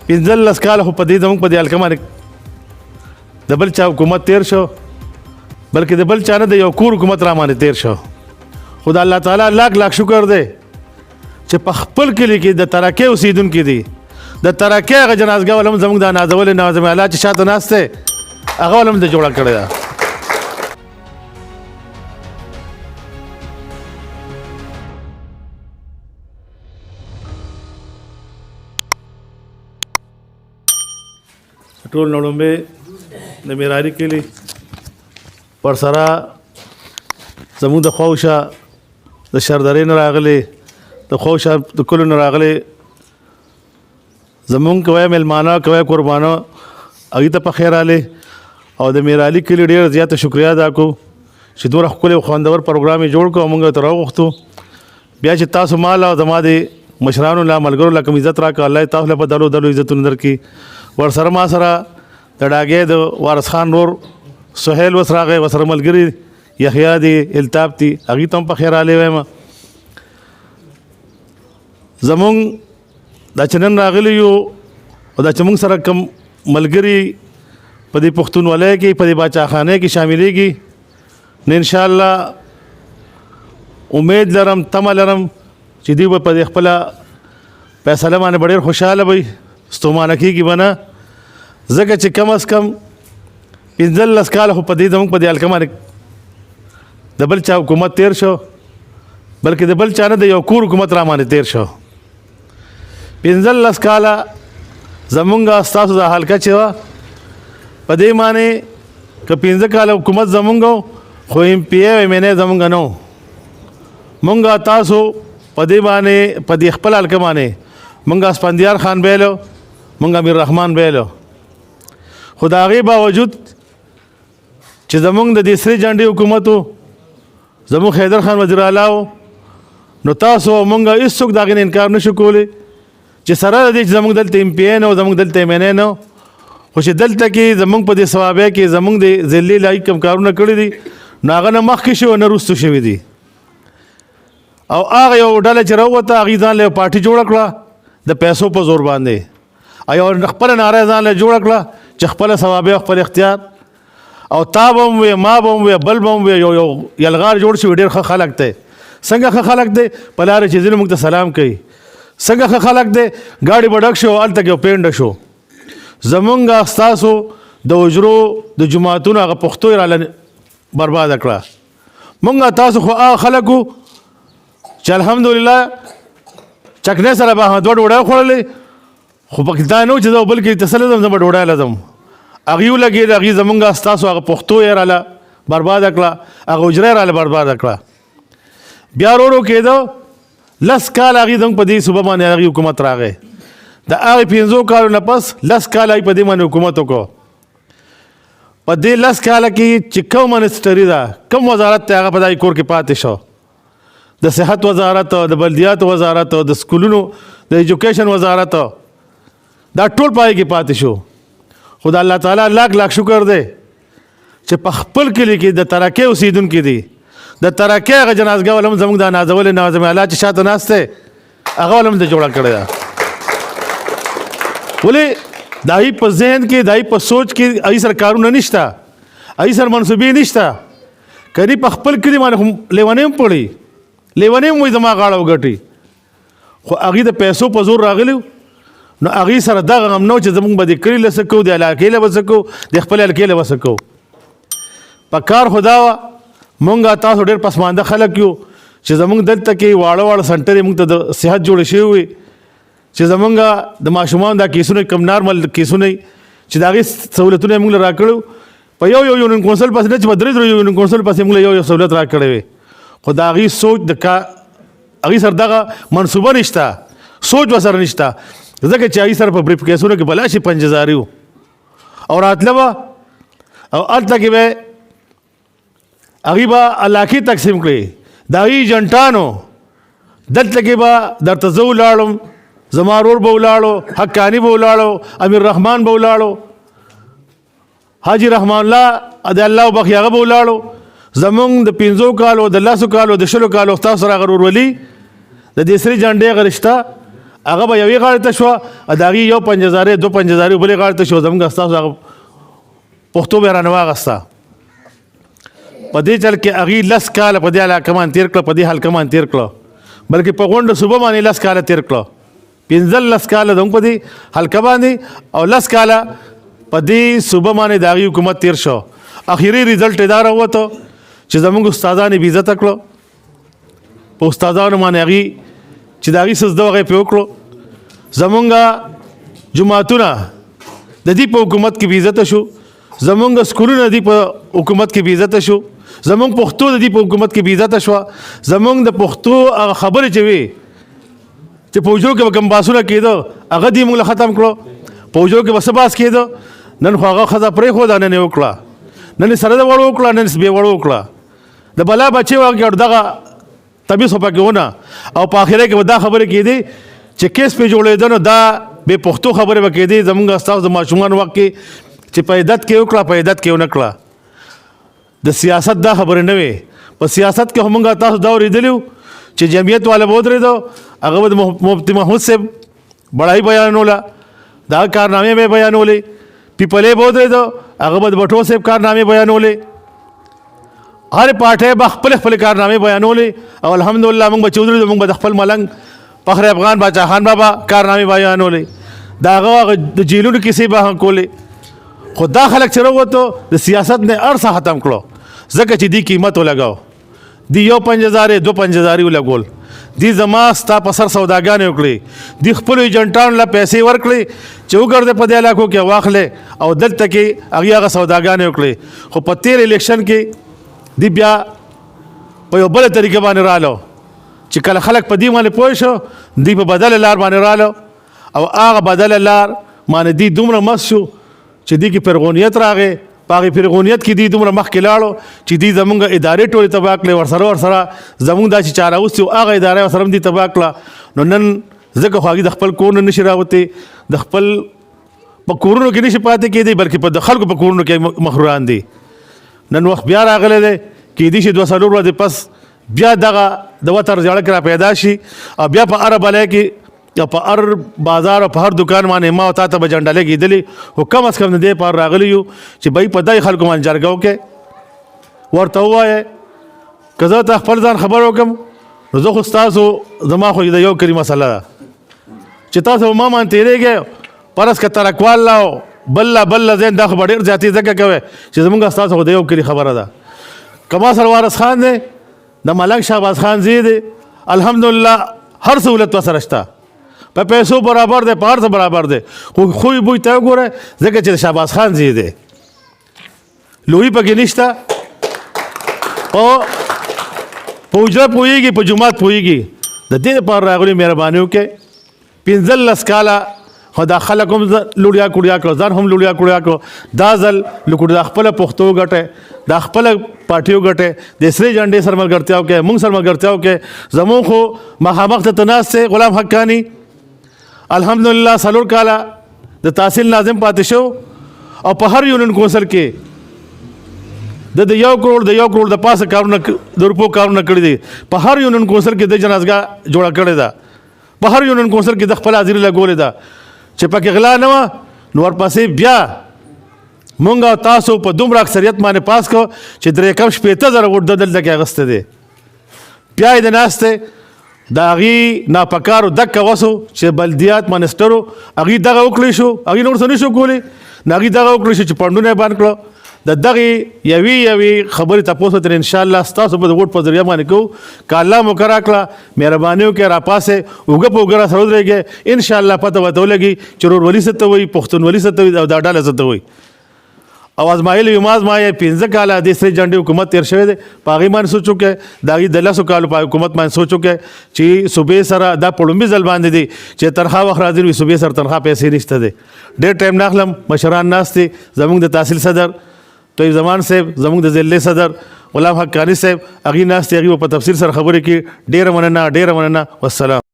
15 کاله خو په دې زموږ په دې حلقه باندې د بل چا حکومت تیر شو، بلکې د بل چا نه د یو کور حکومت را باندې تیر شو. خو د الله تعالی لاک لاک شکر دی چې په خپل کلي کې د ترکې اوسېدونکي دي. د ترکې هغه جنازګاه ولهم زموږ د نازولې ناظم اعلی چې شاته ناست دی هغه ولهم د جوړه کړې ده. ټول نړومبې د میراري کلي پر سره زموږ د خوشه د شردرې نه راغلي، د خوشه د کلو نه راغلي زمونږ کوی میلمانه کوی قربانه هغوی ته په خیر راغلی او د میرعلي کلي ډېر زیاته شکریا ادا کړو چې دومره ښکلی او خوندور پروګرام یې جوړ کړو او موږ ورته راوغوښتو. بیا چې تاسو مال او زما د مشرانو له ملګرو له کوم عزت راکړه، الله یې تاسو له په دلو دلو عزتونه درکړي. ورسره ما سره د ډاګې د وارث خان نور سهیل وس راغی، ورسره ملګري یحیی دي، الطاف دي، هغوی ته هم په خیر راغلی وایم. زمونږ دا چې نن راغلی یو او دا چې موږ سره کوم ملګري په دې پښتونولۍ کې په دې باچاخانۍ کې شاملېږي، نو انشاءالله امید لرم تمه لرم چې دوی به په دې خپله فیصله باندې به ډېر خوشحاله وي، ستومانه کېږي به نه. ځکه چې کم از کم 15 کاله خو په دې زموږ په دې حلقه باندې د بل چا حکومت تیر شو، بلکې د بل چا نه د یو کور حکومت را باندې تیر شو. 15 کاله زمونږ ستاسو د حلقه چې وه په دې معنی که 15 کاله حکومت زمونږ خو ایم پی ای او ایم این ای زمونږ نه و. مونږ تاسو په دې باندې په دې خپل حلقه باندې مونږ اسفندیار خان بیلو، مونږ امیر رحمان بیلو. خو د هغې باوجود چې زمونږ د دې سرې جنډې حکومت و، زمونږ حیدر خان وزیر اعلی و، نو تاسو مونږ هېڅوک د هغې نه انکار نشو کولی چې سره د دې چې زموږ دلته ایم پی ای نه و، زموږ دلته ایم این ای نه و، خو چې دلته کې زموږ په دې ثوابۍ کې زموږ د ذلي لایق کوم کارونه کړي دي نو هغه نه مخکې شوي نه وروستو شوي دي. او هغه یو ډله چې راووته هغوی ځان له یو پارټي جوړه کړه د پیسو په زور باندې، او یو خپله ناره ځان له جوړه کړه چې خپله ثوابۍ او خپل اختیار، او تا به هم وې ما به هم وې بل به هم وې یو یلغار جوړ شوي ډېر ښه خلک دی. څنګه ښه خلک دی؟ په لارې چې ځینې موږ ته سلام کوي. څنګه ښه خلک دی؟ ګاډي به ډک شو هلته کې یو پینډه شو. زمونږ ستاسو د حجرو د جوماتونو هغه پښتو یې راله برباده کړه. مونږ تاسو خو هغه خلک وو چې الحمدلله چکنۍ سره به دوه ډوډۍ خوړلې، خو پکې دا نه و چې زه بل کې تسلی ځم زه به ډوډۍ لځم. هغوی ولګېد، هغوی زمونږ ستاسو هغه پښتو یې راله برباده کړه، هغه حجره یې راله برباده کړه. بیا ورو ورو کېده 10 کال هغوی زموږ په دې صوبه باندې هغوی حکومت راغی. د هغې 15 کالو نه پس 10 کال هغوی په دې باندې حکومت وکړو. په دې 10 کاله کې چې کوم منسټري ده، کوم وزارت دی هغه په دغې کور کې پاتې شو. د صحت وزارت، د بلدیاتو وزارت، د سکولونو د ایجوکیشن وزارت، دا ټول په هغې کې پاتې شو. خو د الله تعالی لاک لاک شکر دی چې په خپل کلي کې د ترکې اوسېدونکي دي. د ترکې هغه جنازګاه ولهم زموږ د نازولې ناظم اعلی چې شاته ناست دی هغه ولهم د جوړه کړې ده. ولې د هغوی په ذهن کې د هغوی په سوچ کې هغوی سره کارونه نشته، هغوی سره منصوبې نشته. که په خپل کلي باندې خو لیونۍ هم پړي، لیونۍ هم وایي زما غاړه وګټي، خو هغوی د پیسو په زور راغلي نو هغوی سره دغه غم نه و چې زموږ به د کلي له څه کوو، د علاقې له به څه کوو، د خپلې حلقې له به څه کوو. په کار خو دا وه مونږ تاسو ډېر پسمانده خلک یو چې زمونږ دلته کې واړه واړه سنټرې مونږ ته د صحت جوړې شوي وي چې زمونږ د ماشومانو دا کیسونه کم نارمل کیسونه چې د هغې سهولتونه یې مونږ له راکړي په یو یونین کونسل پسې نه چې په 3 یونین کونسل پسې مونږ له یو سهولت راکړی وي، خو د هغې سوچ د هغې سره دغه منصوبه نشته، سوچ ورسره نشته. ځکه چې هغې سره په بریف کیسونو کې بلا شي 5000 و او راتله به او هلته کې به هغوی به علاقې تقسیم کړي، د هغوی ایجنټانو دلته کې به درته زه ولاړم، زما ورور به ولاړو، حقاني به ولاړو، امیر رحمان به ولاړو، حاجي رحمان الله د الله وبخښي هغه به ولاړو. زمونږ د 15 کالو د 10 کالو د 20 کالو ستاسو سره هغه ورورولي د دې سرې جنډې هغه رشته هغه به یوې غاړې ته شوه د هغې یو 5000 2 5000 بلې غاړې ته شوه زمونږ ستاسو هغه پښتو به یې رانه واغسته په دې چل کې هغې 10 کاله په دې علاقه باندې تېر کړه په دې حلقه باندې تېر کړه بلکې په غونډه صوبه باندې 10 کاله تېر کړه 15 کاله زموږ په دې حلقه باندې او 10 کاله په دې صوبه باندې د هغې حکومت تېر شو اخري رزلټ یې دا راووته چې زموږ استادان یې بېعزته کړو په استادانو باندې هغې چې د هغې څه زده هغه یې پرې وکړو زمونږ جوماتونه د دې په حکومت کې بېعزته شو زمونږ سکولونه د دې په حکومت کې بېعزته شو زمونږ پښتو د دې په حکومت کې بېعزته شوه زمونږ د پښتو هغه خبرې چې وي چې په حجرو کې به کوم باسونه کېده هغه دې موږ له ختم کړو په حجرو کې به څه باس کېده نن خو هغه ښځه پرېښوده نن یې وکړه نن یې سره د وړو وکړه نن یې بې وړو وکړه د بلا بچې واقع دغه تبیس خو پکې ونه او په آخره کې به دا خبرې کېدې چې کیس پې جوړېده نو دا بې پښتو خبرې به کېدې زمونږ ستاسو د ماشومانو وخت کې چې په عدت کې وکړه په عدت کې ونه کړه د سیاست دا خبرې نه وې په سیاست کې خو مونږ تاسو دا اورېدلي وو چې جمعیت والا به ودرېدو هغه به د مفتي محمود صاحب بړایي بیانوله دا کارنامې به یې بیانولې پیپلې به ودرېدو هغه به د بټو صاحب کارنامې بیانولې هر پارټۍ به خپل خپل کارنامې بیانولې او الحمدلله موږ به چې ودرېدو موږ به د خپل ملنګ فخر افغان باچا خان بابا کارنامې بیانولې د هغه د جیلونو کیسې به هم کولې خو دا خلک چې راووتو د سیاست نه هر څه ختم کړو ځکه چې دې قیمت ولګاو دی یو 5000 2 5000 ولګول دی زما ستا په سر سوداګانې وکړې دی خپلو ایجنټانو له پیسې ورکړې چې وګرځې په دې علاقو کې واخلې او دلته کې هغې هغه سوداګانې وکړې خو په تېر الیکشن کې دی بیا په یو بله طریقه باندې رالو چې کله خلک په دې باندې پوه شو دی په بدله لار باندې رالو او هغه بدله لار باندې دی دومره مست شو چې دی کې فرغونیت راغی په هغې فرغونیت کې دی دومره مخکې لاړو چې دی زمونږ ادارې ټولې تباه کړې ورسره زمونږ دا چې چا راوستي وو هغه اداره ورسره هم دي تباه کړه نو نن ځکه خو هغې د خپل کور نه نشي راوتې د خپل په کورونو کې نشي پاتې کېدی بلکې په د خلکو په کورونو کې مخروران دي نن وخت بیا راغلی دی کېدی شي 2 څلور ورځې پس بیا دغه د وتر زړک را پیدا شي او بیا په هره بلۍ کې یا په هر بازار او په هر دکان باندې ما او تا ته به جنډه لګېدلې خو کم از کم د دې پار راغلی یو چې بهی په دای خلکو باندې جرګه وکړې ورته ووایې که زه ته خپل ځان خبر وکړم نو زه خو ستاسو زما خو د یو کلي مسله ده چې تاسو ما باندې تېرېږئ پرس که ترکوال لا بل ذهن دا خو به ډېر زیاتې ځکه کوئ چې زمونږ ستاسو خو د یو کلي خبره ده که ما سره وارث خان دی د ملنګ شهباز خان زوی دی الحمدلله هر سهولت ورسره شته په پیسو برابر دی په هر څه برابر دی خو خوی بوی ته وګوره ځکه چې د شهباز خان زوی دی لوی پکې نشته په حجره پوهېږي په جومات پوهېږي د دې لپاره راغلي مهرباني وکړئ 15 کاله خو دا خلک هم لوړیا کوړیا کړو ځان هم لوړیا کوړیا کړو دا ځل لکړو دا خپله پښتو وګټئ دا خپله پارټي وګټئ د سرې جنډې سره ملګرتیا وکړئ موږ سره ملګرتیا وکړئ زموږ خو مخامخ ته ناست دی غلام حقاني الحمدلله 4 کاله د تحصیل ناظم پاتې شو او په هر یونین کونسل کې د 1 کروڑ د پاسه کارونه د روپو کارونه کړي دي په هر یونین کونسل کې د جنازګاه جوړه کړې ده په هر یونین کونسل کې د خپل حاضري لګولې ده چې پکې غلا نه وه نو ورپسې بیا مونږ او تاسو په دومره اکثریت باندې پاس کړو چې 3.5 ووټ دلته کې اخیستی دی بیا یې د ناستې د هغې ناپکارو دکه وسو چې بلدیات منسټرو هغې دغه وکړی شو هغې نور څه نه شو کولی نو هغې دغه وکړی شو چې پنډونه یې بند کړو د دغې یوې خبرې تپوس تر انشاءالله ستاسو به د ووټ په ذریعه باندې کوو که الله مو کرا کړه مهرباني وکړئ راپاسئ اوږه په اوږه راسره ودرېږئ انشاءالله پته ورته ولګي چې ورورولي څه ته وایي پښتونولي څه ته وایي او دا ډله څه ته وایي او ازمایلي وي ما ازمایې 15 کاله د سرې جنډې حکومت تېر شوی دی په هغې باندې سوچ وکړئ د هغې د 10 کالو په حکومت باندې سوچ وکړئ چې صوبې سره دا په لومبي ځل باندې دی چې تنخوا وخت راځي وي صوبې سره تنخوا پیسې نشته دی ډېر ټایم نه اخلم مشران ناست دي زموږ د تحصیل صدر طیب زمان صاحب زموږ د ضلعې صدر غلام حقاني صاحب هغې ناست دي هغې په تفصیل سره خبرې کړي ډېره مننه والسلام